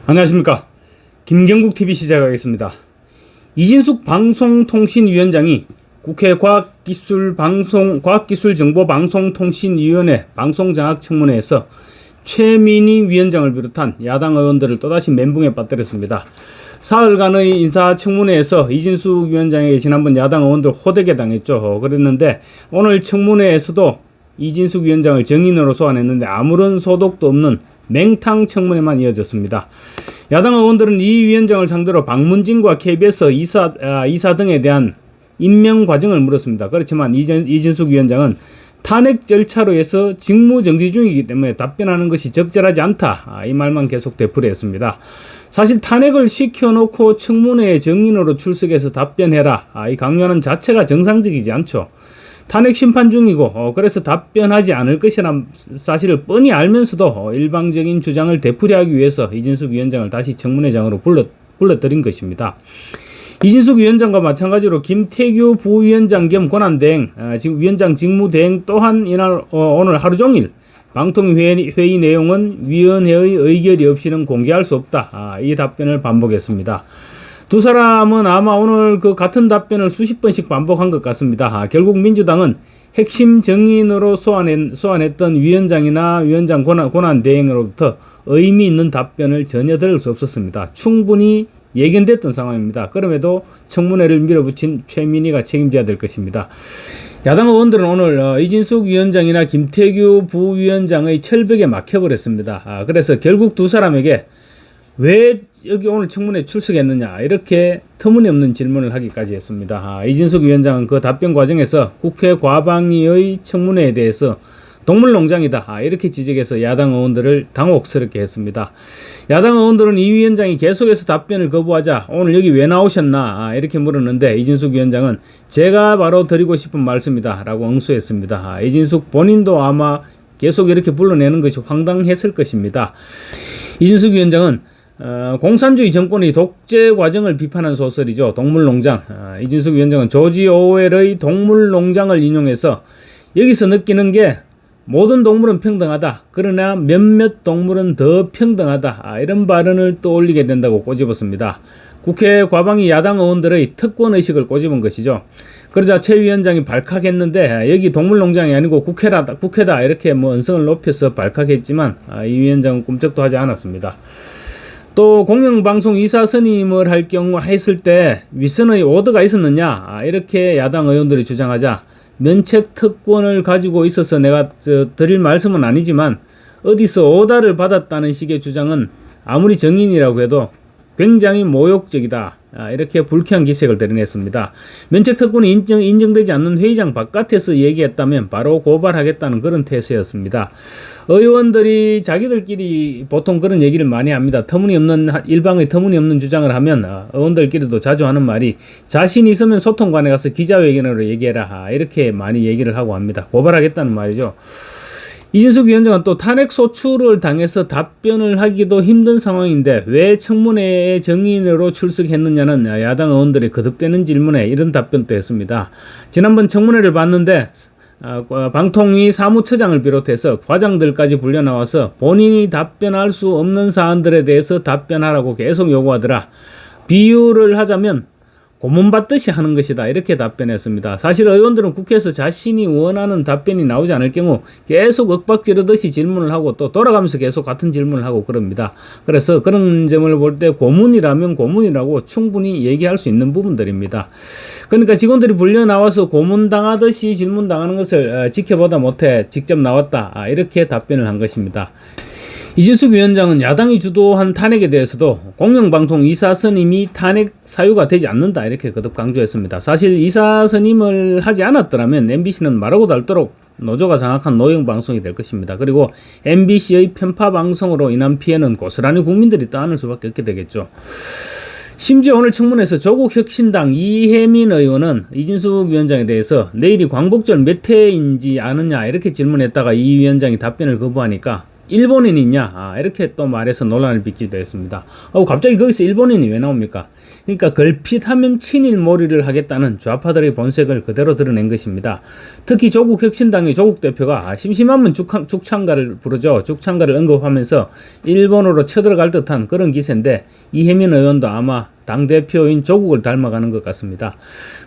안녕하십니까. 김경국TV 시작하겠습니다. 이진숙 방송통신위원장이 국회 과학기술정보방송통신위원회 방송장악청문회에서 최민희 위원장을 비롯한 야당 의원들을 또다시 멘붕에 빠뜨렸습니다. 사흘간의 인사청문회에서 이진숙 위원장에게 지난번 야당 의원들 호되게 당했죠. 그랬는데 오늘 청문회에서도 이진숙 위원장을 정인으로 소환했는데 아무런 소득도 없는 맹탕 청문회만 이어졌습니다. 야당 의원들은 이 위원장을 상대로 방문진과 KBS 이사 등에 대한 임명 과정을 물었습니다. 그렇지만 이진숙 위원장은 탄핵 절차로 해서 직무정지 중이기 때문에 답변하는 것이 적절하지 않다. 이 말만 계속 되풀이했습니다. 사실 탄핵을 시켜놓고 청문회에 정인으로 출석해서 답변해라. 이 강요하는 자체가 정상적이지 않죠. 탄핵 심판 중이고 그래서 답변하지 않을 것이라는 사실을 뻔히 알면서도 일방적인 주장을 되풀이하기 위해서 이진숙 위원장을 다시 청문회장으로 불러들인 것입니다. 이진숙 위원장과 마찬가지로 김태규 부위원장 겸 권한대행, 지금 위원장 직무대행 또한 오늘 하루 종일 방통회의 내용은 위원회의 의결이 없이는 공개할 수 없다. 이 답변을 반복했습니다. 두 사람은 아마 오늘 같은 답변을 수십 번씩 반복한 것 같습니다. 결국 민주당은 핵심 정인으로 소환했던 위원장이나 위원장 권한대행으로부터 의미 있는 답변을 전혀 들을 수 없었습니다. 충분히 예견됐던 상황입니다. 그럼에도 청문회를 밀어붙인 최민희가 책임져야 될 것입니다. 야당 의원들은 오늘 이진숙 위원장이나 김태규 부위원장의 철벽에 막혀버렸습니다. 그래서 결국 두 사람에게 왜 여기 오늘 청문회에 출석했느냐 이렇게 터무니없는 질문을 하기까지 했습니다. 이진숙 위원장은 그 답변 과정에서 국회 과방위의 청문회에 대해서 동물농장이다 이렇게 지적해서 야당 의원들을 당혹스럽게 했습니다. 야당 의원들은 이 위원장이 계속해서 답변을 거부하자 오늘 여기 왜 나오셨나 이렇게 물었는데 이진숙 위원장은 제가 바로 드리고 싶은 말씀이다 라고 응수했습니다. 이진숙 본인도 아마 계속 이렇게 불러내는 것이 황당했을 것입니다. 이진숙 위원장은 공산주의 정권의 독재 과정을 비판한 소설이죠. 동물농장. 이진숙 위원장은 조지 오웰의 동물농장을 인용해서 여기서 느끼는 게 모든 동물은 평등하다. 그러나 몇몇 동물은 더 평등하다. 이런 발언을 떠올리게 된다고 꼬집었습니다. 국회 과방위 야당 의원들의 특권의식을 꼬집은 것이죠. 그러자 최 위원장이 발칵했는데 여기 동물농장이 아니고 국회다 이렇게 언성을 높여서 발칵했지만 이 위원장은 꿈쩍도 하지 않았습니다. 또 공영방송 이사 선임을 했을 때 위선의 오더가 있었느냐 이렇게 야당 의원들이 주장하자 면책 특권을 가지고 있어서 내가 드릴 말씀은 아니지만 어디서 오다를 받았다는 식의 주장은 아무리 정인이라고 해도 굉장히 모욕적이다. 이렇게 불쾌한 기색을 드러냈습니다. 면책특권이 인정되지 않는 회의장 바깥에서 얘기했다면 바로 고발하겠다는 그런 태세였습니다. 의원들이 자기들끼리 보통 그런 얘기를 많이 합니다. 일방의 터무니없는 주장을 하면 의원들끼리도 자주 하는 말이 자신 있으면 소통관에 가서 기자회견으로 얘기해라. 이렇게 많이 얘기를 하고 합니다. 고발하겠다는 말이죠. 이진숙 위원장은 또 탄핵 소추를 당해서 답변을 하기도 힘든 상황인데 왜 청문회에 정인으로 출석했느냐는 야당 의원들이 거듭되는 질문에 이런 답변도 했습니다. 지난번 청문회를 봤는데 방통위 사무처장을 비롯해서 과장들까지 불려나와서 본인이 답변할 수 없는 사안들에 대해서 답변하라고 계속 요구하더라. 비유를 하자면 고문받듯이 하는 것이다 이렇게 답변했습니다. 사실 의원들은 국회에서 자신이 원하는 답변이 나오지 않을 경우 계속 윽박지르듯이 질문을 하고 또 돌아가면서 계속 같은 질문을 하고 그럽니다. 그래서 그런 점을 볼 때 고문이라면 고문이라고 충분히 얘기할 수 있는 부분들입니다. 그러니까 직원들이 불려나와서 고문당하듯이 질문당하는 것을 지켜보다 못해 직접 나왔다 이렇게 답변을 한 것입니다. 이진숙 위원장은 야당이 주도한 탄핵에 대해서도 공영방송 이사 선임이 탄핵 사유가 되지 않는다 이렇게 거듭 강조했습니다. 사실 이사 선임을 하지 않았더라면 MBC는 말하고도 닳도록 노조가 장악한 노영 방송이 될 것입니다. 그리고 MBC의 편파 방송으로 인한 피해는 고스란히 국민들이 떠안을 수밖에 없게 되겠죠. 심지어 오늘 청문회에서 조국혁신당 이혜민 의원은 이진숙 위원장에 대해서 내일이 광복절 몇 회인지 아느냐 이렇게 질문했다가 이 위원장이 답변을 거부하니까 일본인이 있냐 이렇게 또 말해서 논란을 빚기도 했습니다. 갑자기 거기서 일본인이 왜 나옵니까? 그러니까 걸핏하면 친일몰이를 하겠다는 좌파들의 본색을 그대로 드러낸 것입니다. 특히 조국혁신당의 조국 대표가 심심하면 죽창가를 부르죠. 죽창가를 언급하면서 일본으로 쳐들어갈 듯한 그런 기세인데, 이혜민 의원도 아마 당대표인 조국을 닮아가는 것 같습니다.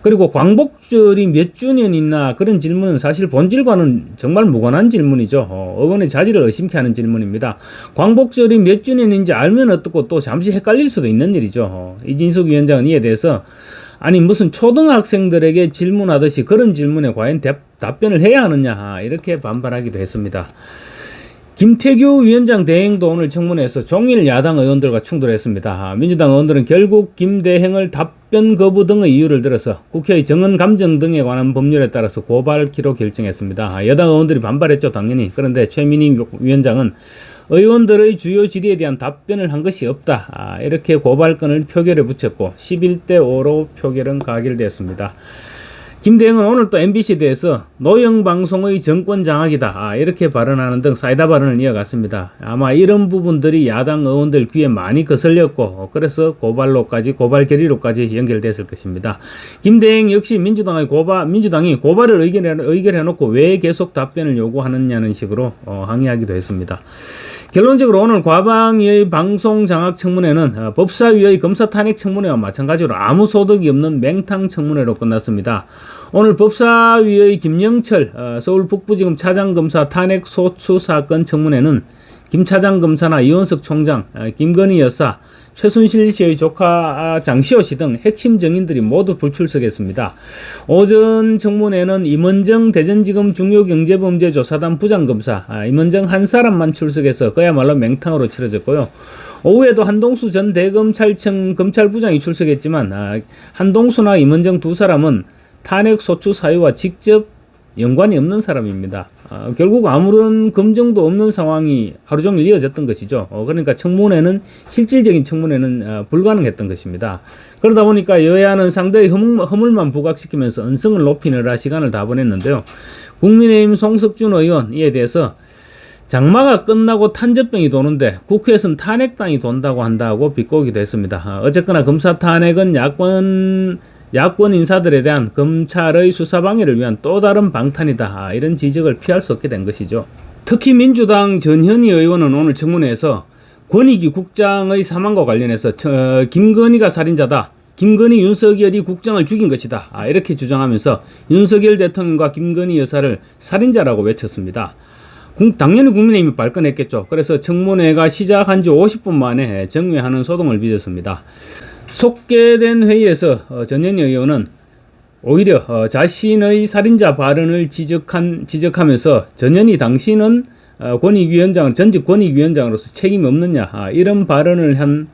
그리고 광복절이 몇 주년 있나 그런 질문은 사실 본질과는 정말 무관한 질문이죠. 의원의 자질을 의심케 하는 질문입니다. 광복절이 몇 주년인지 알면 어떻고 또 잠시 헷갈릴 수도 있는 일이죠. 이진숙 위원장은 이에 대해서 아니 무슨 초등학생들에게 질문하듯이 그런 질문에 과연 답변을 해야 하느냐 이렇게 반발하기도 했습니다. 김태규 위원장 대행도 오늘 청문회에서 종일 야당 의원들과 충돌했습니다. 민주당 의원들은 결국 김 대행을 답변 거부 등의 이유를 들어서 국회의 정언 감정 등에 관한 법률에 따라서 고발키로 결정했습니다. 여당 의원들이 반발했죠, 당연히. 그런데 최민희 위원장은 의원들의 주요 질의에 대한 답변을 한 것이 없다, 이렇게 고발건을 표결에 붙였고 11대 5로 표결은 가결되었습니다. 김 대행은 오늘 또 MBC에 대해서 노영방송의 정권 장악이다, 이렇게 발언하는 등 사이다 발언을 이어갔습니다. 아마 이런 부분들이 야당 의원들 귀에 많이 거슬렸고 그래서 고발 결의로까지 연결됐을 것입니다. 김 대행 역시 민주당이 고발을 의결해놓고 왜 계속 답변을 요구하느냐는 식으로 항의하기도 했습니다. 결론적으로 오늘 과방위의 방송 장악 청문회는 법사위의 검사 탄핵 청문회와 마찬가지로 아무 소득이 없는 맹탕 청문회로 끝났습니다. 오늘 법사위의 김영철 서울 북부지검 차장검사 탄핵 소추 사건 청문회는 김 차장검사나 이원석 총장, 김건희 여사, 최순실 씨의 조카 장시호 씨 등 핵심 증인들이 모두 불출석했습니다. 오전 청문회는 임은정 대전지검 중요경제범죄조사단 부장검사, 임은정 한 사람만 출석해서 그야말로 맹탕으로 치러졌고요. 오후에도 한동수 전 대검찰청 검찰부장이 출석했지만 한동수나 임은정 두 사람은 탄핵 소추 사유와 직접 연관이 없는 사람입니다. 결국 아무런 검증도 없는 상황이 하루 종일 이어졌던 것이죠. 그러니까 실질적인 청문회는 불가능했던 것입니다. 그러다 보니까 여야는 상대의 허물만 부각시키면서 언성을 높이느라 시간을 다 보냈는데요. 국민의힘 송석준 의원 이에 대해서 장마가 끝나고 탄저병이 도는데 국회에서는 탄핵당이 돈다고 한다고 비꼬기도 했습니다. 어쨌거나 검사 탄핵은 야권 인사들에 대한 검찰의 수사방해를 위한 또 다른 방탄이다, 이런 지적을 피할 수 없게 된 것이죠. 특히 민주당 전현희 의원은 오늘 청문회에서 권익위 국장의 사망과 관련해서 김건희가 살인자다, 김건희 윤석열이 국장을 죽인 것이다, 이렇게 주장하면서 윤석열 대통령과 김건희 여사를 살인자라고 외쳤습니다. 당연히 국민의힘이 발끈했겠죠. 그래서 청문회가 시작한 지 50분 만에 정회하는 소동을 빚었습니다. 속개된 회의에서 전현희 의원은 오히려 자신의 살인자 발언을 지적하면서 전현희 당신은 전직 권익위원장으로서 책임이 없느냐, 이런 발언을 한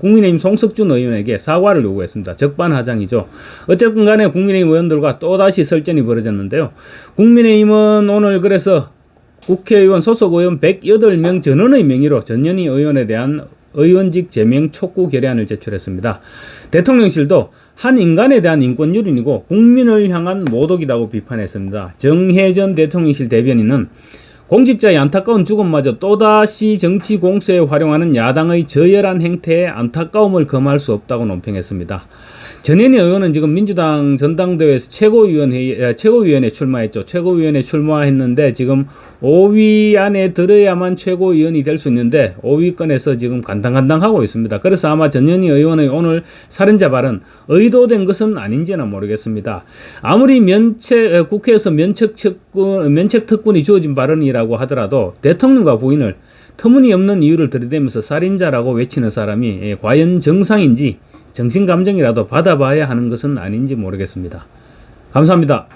국민의힘 송석준 의원에게 사과를 요구했습니다. 적반하장이죠. 어쨌든 간에 국민의힘 의원들과 또다시 설전이 벌어졌는데요. 국민의힘은 오늘 그래서 국회의원 소속 의원 108명 전원의 명의로 전현희 의원에 대한 의원직 제명 촉구 결의안을 제출했습니다. 대통령실도 한 인간에 대한 인권유린이고 국민을 향한 모독이라고 비판했습니다. 정혜전 대통령실 대변인은 공직자의 안타까운 죽음마저 또다시 정치 공세에 활용하는 야당의 저열한 행태에 안타까움을 금할 수 없다고 논평했습니다. 전현희 의원은 지금 민주당 전당대회에서 최고위원회에 출마했죠. 최고위원회에 출마했는데 지금 5위 안에 들어야만 최고위원이 될 수 있는데 5위권에서 지금 간당간당하고 있습니다. 그래서 아마 전현희 의원의 오늘 살인자 발언 의도된 것은 아닌지는 모르겠습니다. 아무리 국회에서 면책 특권이 주어진 발언이라고 하더라도 대통령과 부인을 터무니없는 이유를 들이대면서 살인자라고 외치는 사람이 과연 정상인지 정신감정이라도 받아봐야 하는 것은 아닌지 모르겠습니다. 감사합니다.